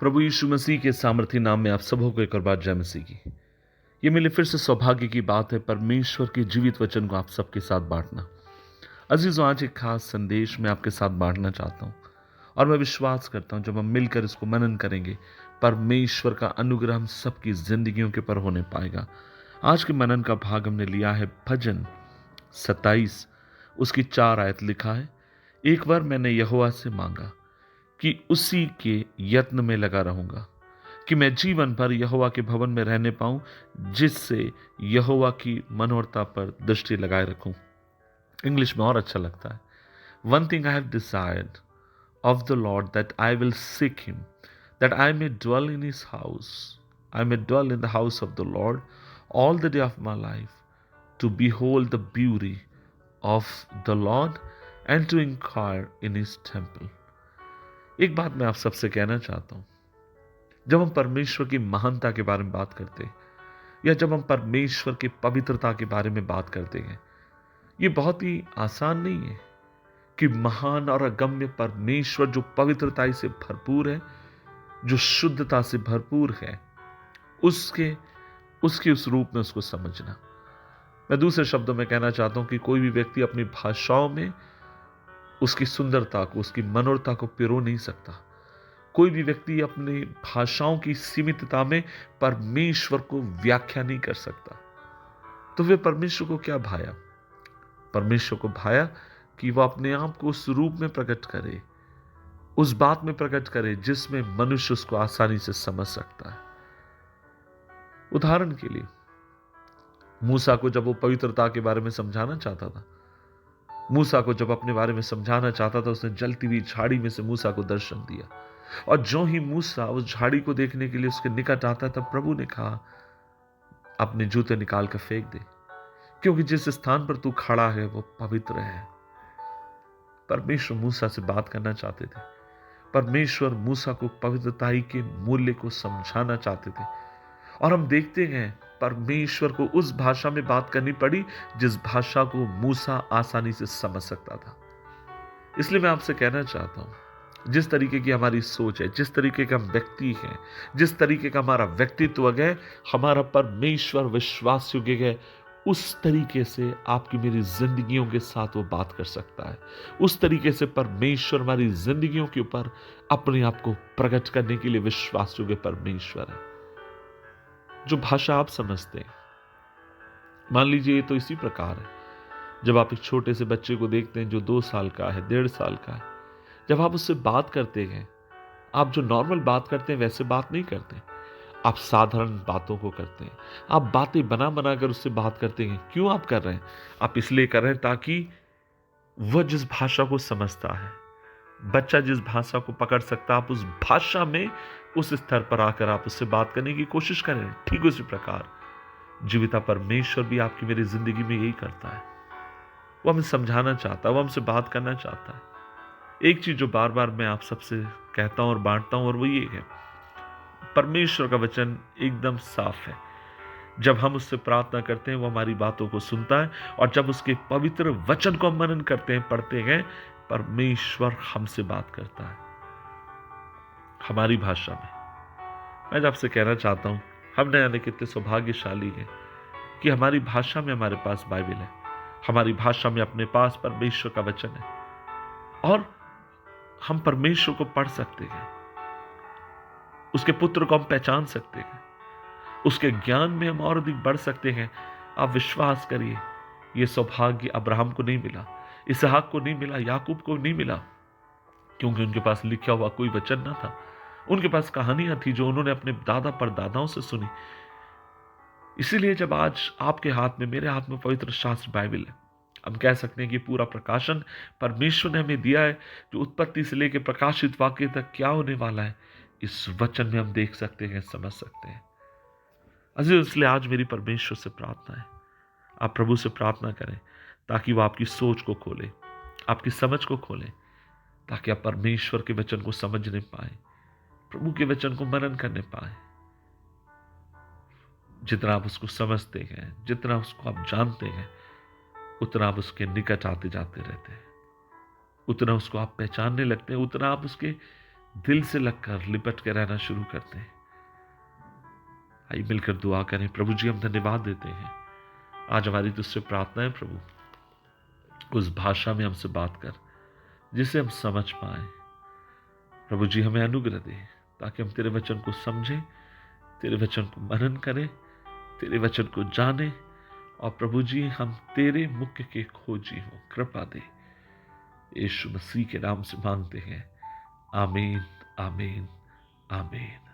प्रभु यीशु मसीह के सामर्थी नाम में आप सबों को एक और बार जय मसीह की। ये मेरे फिर से सौभाग्य की बात है परमेश्वर के जीवित वचन को आप सबके साथ बांटना। अजीजों, आज एक खास संदेश मैं आपके साथ बांटना चाहता हूँ और मैं विश्वास करता हूँ जब हम मिलकर इसको मनन करेंगे परमेश्वर का अनुग्रह हम सबकी जिंदगियों के पर होने पाएगा। आज के मनन का भाग हमने लिया है भजन 27, उसकी 4 आयत लिखा है। एक बार मैंने यहोवा से मांगा कि उसी के यत्न में लगा रहूंगा कि मैं जीवन भर यहोवा के भवन में रहने पाऊं, जिससे यहोवा की मनोरता पर दृष्टि लगाए रखूं। इंग्लिश में और अच्छा लगता है। One thing I have desired of the Lord that I will seek him, that I may dwell in his house, I may dwell in the house of the Lord all the day of my life, to behold the beauty of the Lord and to inquire in his temple। एक बात मैं आप सबसे कहना चाहता हूं, जब हम परमेश्वर की महानता के बारे में बात करते हैं या जब हम परमेश्वर की पवित्रता के बारे में बात करते हैं, ये बहुत ही आसान नहीं है कि महान और अगम्य परमेश्वर जो पवित्रता से भरपूर है, जो शुद्धता से भरपूर है, उसके उस रूप में उसको समझना। मैं दूसरे शब्दों में कहना चाहता हूं कि कोई भी व्यक्ति अपनी भाषाओं में उसकी सुंदरता को, उसकी मनोरता को पिरो नहीं सकता। कोई भी व्यक्ति अपनी भाषाओं की सीमितता में परमेश्वर को व्याख्या नहीं कर सकता। तो वे परमेश्वर को क्या भाया? परमेश्वर को भाया कि वह अपने आप को उस रूप में प्रकट करे, उस बात में प्रकट करे जिसमें मनुष्य उसको आसानी से समझ सकता है। उदाहरण के लिए, मूसा को जब वो पवित्रता के बारे में समझाना चाहता था, मूसा को जब अपने बारे में समझाना चाहता था, उसने जलती हुई झाड़ी में से मूसा को दर्शन दिया। और जो ही मूसा उस झाड़ी को देखने के लिए उसके निकट आता, तब प्रभु ने कहा, अपने जूते निकाल कर फेंक दे, क्योंकि जिस स्थान पर तू खड़ा है वो पवित्र है। परमेश्वर मूसा से बात करना चाहते थे। परमेश्वर मूसा को पवित्रताई के मूल्य को समझाना चाहते थे। और हम देखते हैं परमेश्वर को उस भाषा में बात करनी पड़ी जिस भाषा को मूसा आसानी से समझ सकता था। इसलिए मैं आपसे कहना चाहता हूं, जिस तरीके की हमारी सोच है, जिस तरीके का हम व्यक्ति हैं, जिस तरीके का हमारा व्यक्तित्व है, हमारा परमेश्वर विश्वास योग्य है, उस तरीके से आपकी मेरी जिंदगियों के साथ वो बात कर सकता है। उस तरीके से परमेश्वर हमारी जिंदगियों के ऊपर अपने आप को प्रकट करने के लिए विश्वास योग्य परमेश्वर है। जो भाषा आप समझते हैं, मान लीजिए ये तो इसी प्रकार है, जब आप एक छोटे से बच्चे को देखते हैं जो 2 साल का है, 1.5 साल का है, जब आप उससे बात करते हैं, आप जो नॉर्मल बात करते हैं वैसे बात नहीं करते, आप साधारण बातों को करते हैं। आप बातें बना बना कर उससे बात करते हैं। क्यों आप कर रहे हैं? आप इसलिए कर रहे हैं ताकि वह जिस भाषा को समझता है, बच्चा जिस भाषा को पकड़ सकता, आप उस भाषा में उस स्तर पर आकर आप उससे बात करने की कोशिश करें। ठीक उसी प्रकार जीविता परमेश्वर भी आपकी मेरी जिंदगी में यही करता है। वो हमें समझाना चाहता है, वो हमसे बात करना चाहता है। एक चीज जो बार बार मैं आप सबसे कहता हूं और बांटता हूं, और वो ये है, परमेश्वर का वचन एकदम साफ है। जब हम उससे प्रार्थना करते हैं वो हमारी बातों को सुनता है, और जब उसके पवित्र वचन को हम मनन करते हैं, पढ़ते हैं, परमेश्वर हमसे बात करता है हमारी भाषा में। मैं आपसे कहना चाहता हूं, हम न जाने कितने सौभाग्यशाली हैं कि हमारी भाषा में हमारे पास बाइबल है, हमारी भाषा में अपने पास परमेश्वर का वचन है, और हम परमेश्वर को पढ़ सकते हैं, उसके पुत्र को हम पहचान सकते हैं, उसके ज्ञान में हम और अधिक बढ़ सकते हैं। आप विश्वास करिए, यह सौभाग्य अब्राहम को नहीं मिला, इसहाक को नहीं मिला, याकूब को नहीं मिला, क्योंकि उनके पास लिखा हुआ कोई वचन ना था। उनके पास कहानियां थी जो उन्होंने अपने दादा परदादाओं से सुनी। इसीलिए जब आज आपके हाथ में, मेरे हाथ में पवित्र शास्त्र बाइबल है, हम कह सकते हैं कि पूरा प्रकाशन परमेश्वर ने हमें दिया है। जो उत्पत्ति से लेकर प्रकाशित वाक्य तक क्या होने वाला है, इस वचन में हम देख सकते हैं, समझ सकते हैं। अजीज, इसलिए आज मेरी परमेश्वर से प्रार्थना है, आप प्रभु से प्रार्थना करें ताकि वो आपकी सोच को खोले, आपकी समझ को खोले, ताकि आप परमेश्वर के वचन को समझने पाए, प्रभु के वचन को मनन करने पाए। जितना आप उसको समझते हैं, जितना उसको आप जानते हैं, उतना आप उसके निकट आते जाते रहते हैं, उतना उसको आप पहचानने लगते हैं, उतना आप उसके दिल से लगकर लिपट के रहना शुरू करते हैं। आइए मिलकर दुआ करें। प्रभु जी, हम धन्यवाद देते हैं आज हमारी तुझसे प्रार्थना है प्रभु, उस भाषा में हमसे बात कर जिसे हम समझ पाए। प्रभु जी, हमें अनुग्रह दे ताकि हम तेरे वचन को समझें, तेरे वचन को मनन करें, तेरे वचन को जाने, और प्रभु जी हम तेरे मुख्य के खोजी हो। कृपा दे, यीशु मसीह के नाम से मांगते हैं, आमीन, आमीन, आमीन।